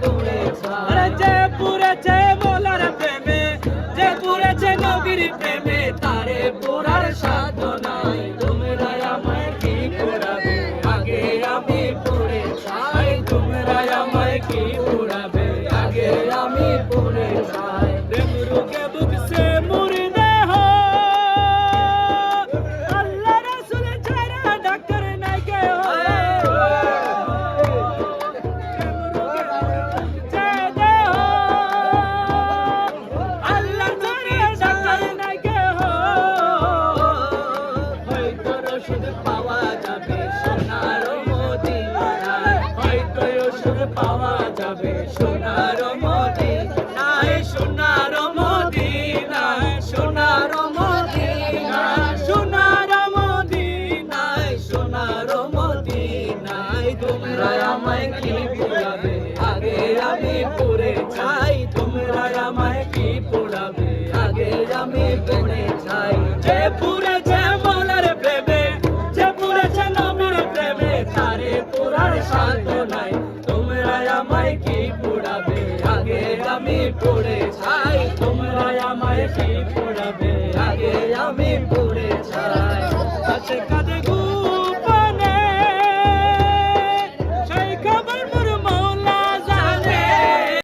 পুড়ে ছাই যে পুড়েছে মোলার প্রেমে যে পুড়েছে নবীর প্রেমে তারে পোড়ার সাধ্য নাই তোমরা আমায় কি পোড়াবে আগে আমি পুড়ে ছাই তোমরা আমায় কি পোড়াবে আগে আমি পুড়ে ছাই প্রেম রোগে বুক সে মুর্দে হো আল্লাহ রাসূল ছাড়া ডাক্তার নাই কে হো পাওয়া যাবে সোনার মদিনায় হয়তো ওষুধ পাওয়া যাবে সোনার মদিনায় সোনার মদিনায় সোনার মদিনায় সোনার মদিনায় সোনার মদিনায় তোমরা আমায় কি পোড়াবে আগে আমি পুড়ে ছাই তোমরা আমায় কি পোড়াবে আগে আমি পুড়ে ছাই যে পুড়েছে মোলার প্রেমে তারে পোড়ার সাধ্য নাই তোমরা আমায় কি পোড়াবে আগে আমি পুড়ে ছাই তোমরা আমায় কি পোড়াবে